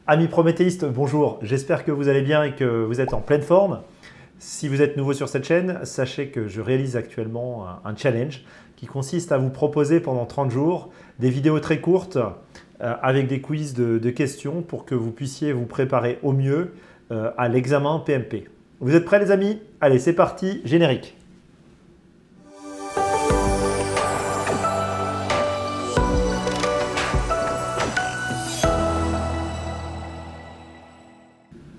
Amis prométhéistes, bonjour, j'espère que vous allez bien et que vous êtes en pleine forme. Si vous êtes nouveau sur cette chaîne, sachez que je réalise actuellement un challenge qui consiste à vous proposer pendant 30 jours des vidéos très courtes avec des quiz de questions pour que vous puissiez vous préparer au mieux à l'examen PMP. Vous êtes prêts les amis? Allez, c'est parti, générique.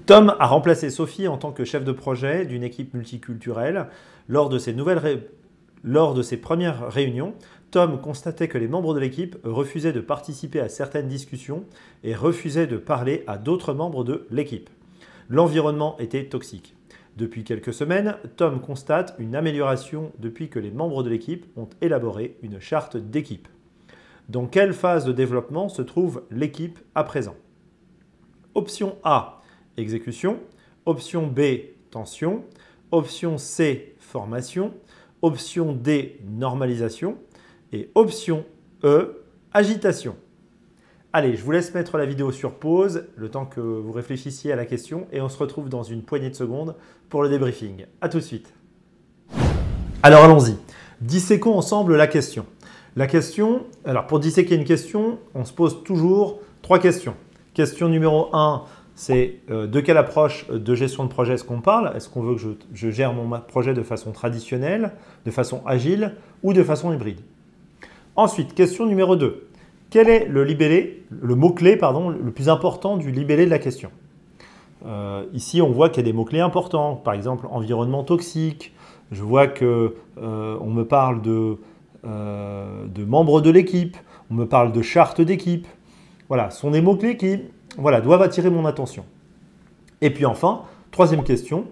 Tom a remplacé Sophie en tant que chef de projet d'une équipe multiculturelle. Lors de ses premières réunions, Tom constatait que les membres de l'équipe refusaient de participer à certaines discussions et refusaient de parler à d'autres membres de l'équipe. L'environnement était toxique. Depuis quelques semaines, Tom constate une amélioration depuis que les membres de l'équipe ont élaboré une charte d'équipe. Dans quelle phase de développement se trouve l'équipe à présent? Option A. Exécution. Option B, tension. Option C, formation. Option D, normalisation. Et option E, agitation. Allez, je vous laisse mettre la vidéo sur pause, le temps que vous réfléchissiez à la question, et on se retrouve dans une poignée de secondes pour le débriefing. A tout de suite. Alors allons-y. Disséquons ensemble la question. La question, alors pour disséquer une question, on se pose toujours 3 questions. Question numéro 1, c'est de quelle approche de gestion de projet est-ce qu'on parle? Est-ce qu'on veut que je gère mon projet de façon traditionnelle, de façon agile ou de façon hybride? Ensuite, question numéro 2. Quel est le mot-clé le plus important du libellé de la question? Ici, on voit qu'il y a des mots-clés importants. Par exemple, environnement toxique. Je vois qu'on me parle de membres de l'équipe. On me parle de charte d'équipe. Voilà, ce sont des mots-clés qui doivent attirer mon attention. Et puis enfin, troisième question,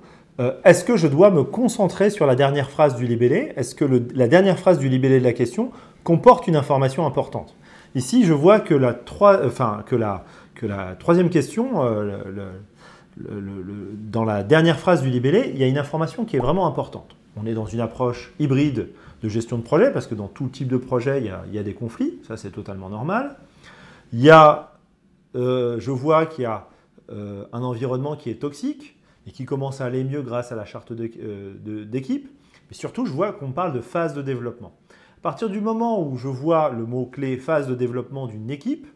est-ce que je dois me concentrer sur la dernière phrase du libellé? Est-ce que la dernière phrase du libellé de la question comporte une information importante? Ici, je vois que la troisième question, dans la dernière phrase du libellé, il y a une information qui est vraiment importante. On est dans une approche hybride de gestion de projet, parce que dans tout type de projet, il y a des conflits, ça c'est totalement normal. Je vois qu'il y a un environnement qui est toxique et qui commence à aller mieux grâce à la charte d'équipe. Mais surtout, je vois qu'on parle de phase de développement. À partir du moment où je vois le mot-clé phase de développement d'une équipe,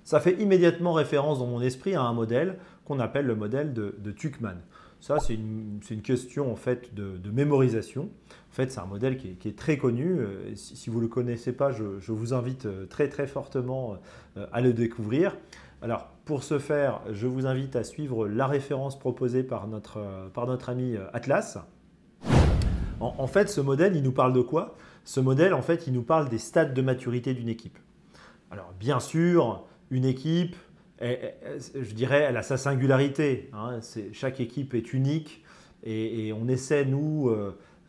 ça fait immédiatement référence dans mon esprit à un modèle qu'on appelle le modèle de Tuckman. Ça, c'est une question en fait, de mémorisation. En fait, c'est un modèle qui est très connu. Si vous ne le connaissez pas, je vous invite très très fortement à le découvrir. Alors, pour ce faire, je vous invite à suivre la référence proposée par notre ami Atlas. En fait, ce modèle, il nous parle de quoi? Ce modèle, en fait, il nous parle des stades de maturité d'une équipe. Alors, bien sûr, une équipe, je dirais, elle a sa singularité. Hein. Chaque équipe est unique et on essaie, nous,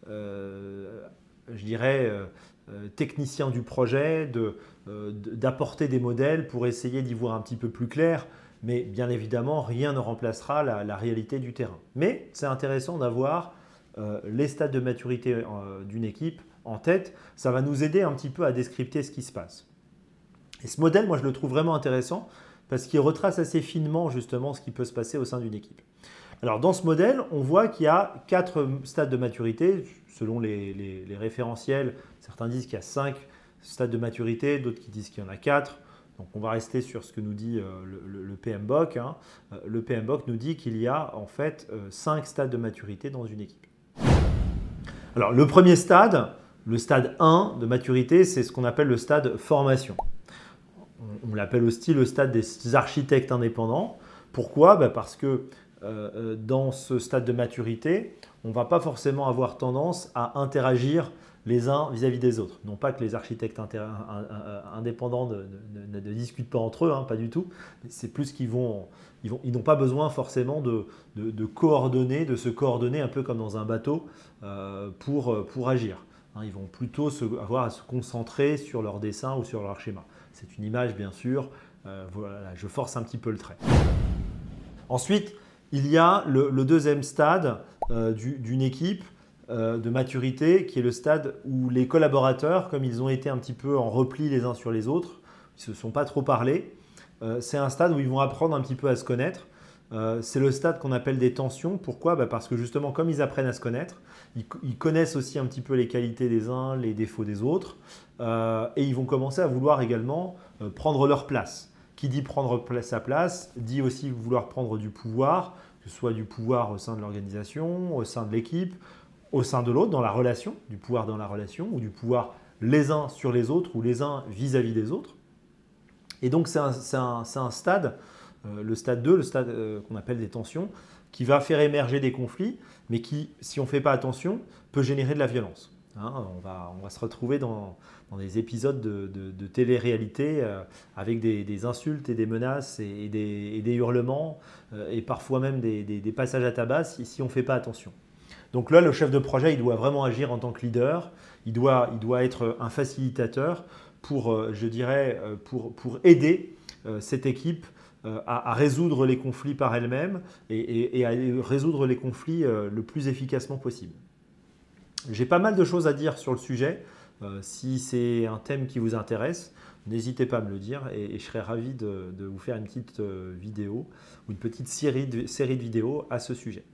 je dirais, techniciens du projet, d'apporter des modèles pour essayer d'y voir un petit peu plus clair. Mais bien évidemment, rien ne remplacera la réalité du terrain. Mais c'est intéressant d'avoir les stades de maturité d'une équipe en tête. Ça va nous aider un petit peu à décrypter ce qui se passe. Et ce modèle, moi, je le trouve vraiment intéressant parce qu'il retrace assez finement justement ce qui peut se passer au sein d'une équipe. Alors, dans ce modèle, on voit qu'il y a 4 stades de maturité. Selon les référentiels, certains disent qu'il y a 5 stades de maturité, d'autres qui disent qu'il y en a 4. Donc, on va rester sur ce que nous dit le PMBOK. Hein. Le PMBOK nous dit qu'il y a en fait 5 stades de maturité dans une équipe. Alors, le premier stade, le stade 1 de maturité, c'est ce qu'on appelle le stade formation. On l'appelle aussi le stade des architectes indépendants. Pourquoi? Parce que dans ce stade de maturité, on ne va pas forcément avoir tendance à interagir les uns vis-à-vis des autres. Non pas que les architectes indépendants ne discutent pas entre eux, hein, pas du tout. C'est plus qu'ils n'ont pas besoin forcément de se coordonner un peu comme dans un bateau pour agir. Hein, ils vont plutôt avoir à se concentrer sur leur dessin ou sur leur schéma. C'est une image, bien sûr. Voilà, je force un petit peu le trait. Ensuite, il y a le deuxième stade d'une équipe de maturité qui est le stade où les collaborateurs, comme ils ont été un petit peu en repli les uns sur les autres, ils ne se sont pas trop parlé, c'est un stade où ils vont apprendre un petit peu à se connaître. C'est le stade qu'on appelle des tensions. Pourquoi? Parce que justement, comme ils apprennent à se connaître, ils connaissent aussi un petit peu les qualités des uns, les défauts des autres, et ils vont commencer à vouloir également prendre leur place. Qui dit prendre sa place, dit aussi vouloir prendre du pouvoir, que ce soit du pouvoir au sein de l'organisation, au sein de l'équipe, au sein de l'autre, dans la relation, du pouvoir dans la relation, ou du pouvoir les uns sur les autres, ou les uns vis-à-vis des autres. Et donc, c'est un stade, le stade 2, le stade qu'on appelle des tensions, qui va faire émerger des conflits, mais qui, si on ne fait pas attention, peut générer de la violence. Hein, on va se retrouver dans des épisodes de télé-réalité avec des insultes et des menaces et des hurlements et parfois même des passages à tabac si on ne fait pas attention. Donc là, le chef de projet, il doit vraiment agir en tant que leader, il doit être un facilitateur pour, je dirais, pour aider cette équipe à résoudre les conflits par elle-même et à résoudre les conflits le plus efficacement possible. J'ai pas mal de choses à dire sur le sujet. Si c'est un thème qui vous intéresse, n'hésitez pas à me le dire et je serai ravi de vous faire une petite vidéo ou une petite série de vidéos à ce sujet.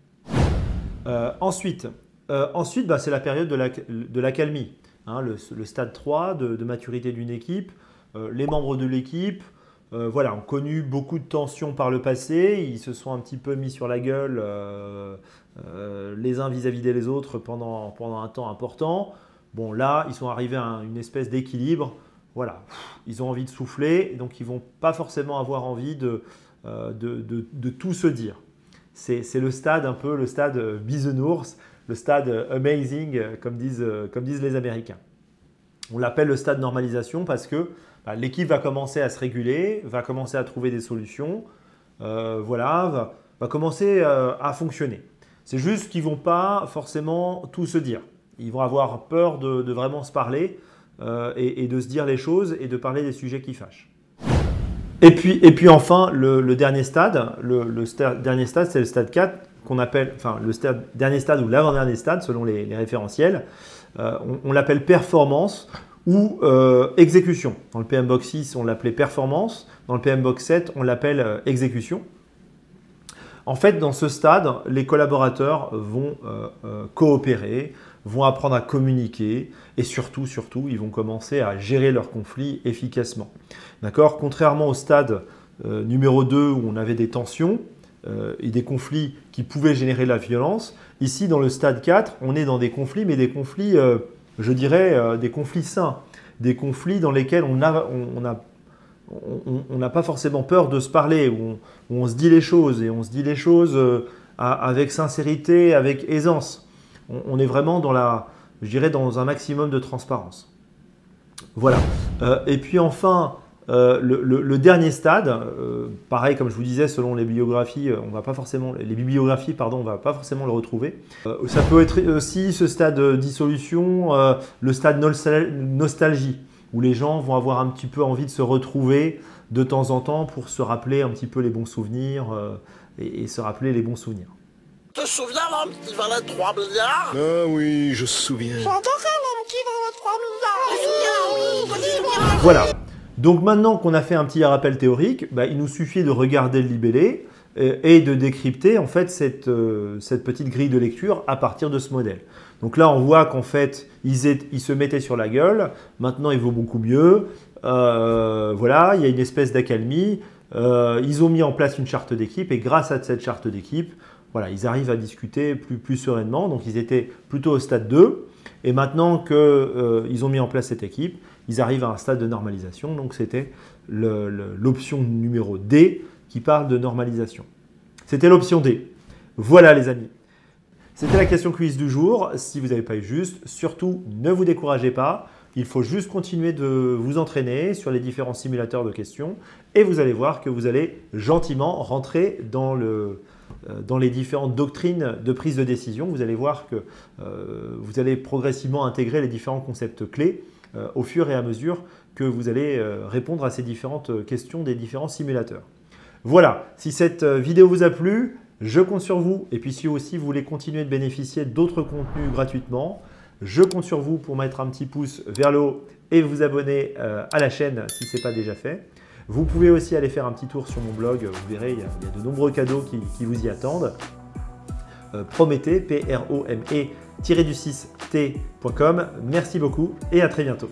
Ensuite c'est la période de l'accalmie, hein, le stade 3 de maturité d'une équipe. Les membres de l'équipe ont connu beaucoup de tensions par le passé, ils se sont un petit peu mis sur la gueule les uns vis-à-vis des autres pendant un temps important. Bon, là, ils sont arrivés à une espèce d'équilibre. Voilà, ils ont envie de souffler, donc ils ne vont pas forcément avoir envie de tout se dire. C'est le stade un peu, le stade bisounours, le stade amazing, comme disent les Américains. On l'appelle le stade normalisation parce que l'équipe va commencer à se réguler, va commencer à trouver des solutions, va commencer à fonctionner. C'est juste qu'ils ne vont pas forcément tout se dire. Ils vont avoir peur de vraiment se parler et de se dire les choses et de parler des sujets qui fâchent. Et puis enfin, le dernier stade, dernier stade, c'est le stade 4 qu'on appelle, enfin le dernier stade ou l'avant-dernier stade selon les référentiels. On l'appelle performance ou exécution. Dans le PMBOK 6, on l'appelait performance. Dans le PMBOK 7, on l'appelle exécution. En fait, dans ce stade, les collaborateurs vont coopérer, vont apprendre à communiquer et surtout, ils vont commencer à gérer leurs conflits efficacement. D'accord ? Contrairement au stade numéro 2 où on avait des tensions et des conflits qui pouvaient générer de la violence, ici dans le stade 4, on est dans des conflits, mais des conflits, je dirais, des conflits sains, des conflits dans lesquels on n'a pas forcément peur de se parler, où on se dit les choses et on se dit les choses avec sincérité, avec aisance. On est vraiment dans un maximum de transparence. Voilà. Et puis enfin, le dernier stade, pareil comme je vous disais, selon les bibliographies, on va pas forcément le retrouver. Ça peut être aussi ce stade dissolution, le stade nostalgie, où les gens vont avoir un petit peu envie de se retrouver de temps en temps pour se rappeler un petit peu les bons souvenirs et se rappeler les bons souvenirs. Tu te souviens l'homme qui valait 3 milliards? Ah oui, je me souviens. J'adorais l'homme qui valait 3 milliards. Voilà. Donc maintenant qu'on a fait un petit rappel théorique, il nous suffit de regarder le libellé et de décrypter en fait cette petite grille de lecture à partir de ce modèle. Donc là, on voit qu'en fait, ils se mettaient sur la gueule. Maintenant, il vaut beaucoup mieux. Voilà, il y a une espèce d'accalmie. Ils ont mis en place une charte d'équipe et grâce à cette charte d'équipe, voilà, ils arrivent à discuter plus sereinement. Donc, ils étaient plutôt au stade 2. Et maintenant qu'ils ont mis en place cette équipe, ils arrivent à un stade de normalisation. Donc, c'était l'option numéro D qui parle de normalisation. C'était l'option D. Voilà, les amis. C'était la question quiz du jour. Si vous n'avez pas eu juste, surtout ne vous découragez pas. Il faut juste continuer de vous entraîner sur les différents simulateurs de questions et vous allez voir que vous allez gentiment rentrer dans les différentes doctrines de prise de décision. Vous allez voir que vous allez progressivement intégrer les différents concepts clés au fur et à mesure que vous allez répondre à ces différentes questions des différents simulateurs. Voilà, si cette vidéo vous a plu, je compte sur vous. Et puis si aussi vous voulez continuer de bénéficier d'autres contenus gratuitement, je compte sur vous pour mettre un petit pouce vers le haut et vous abonner à la chaîne si ce n'est pas déjà fait. Vous pouvez aussi aller faire un petit tour sur mon blog, vous verrez, il y a de nombreux cadeaux qui vous y attendent. Prométhée, Prome-du6t.com. Merci beaucoup et à très bientôt.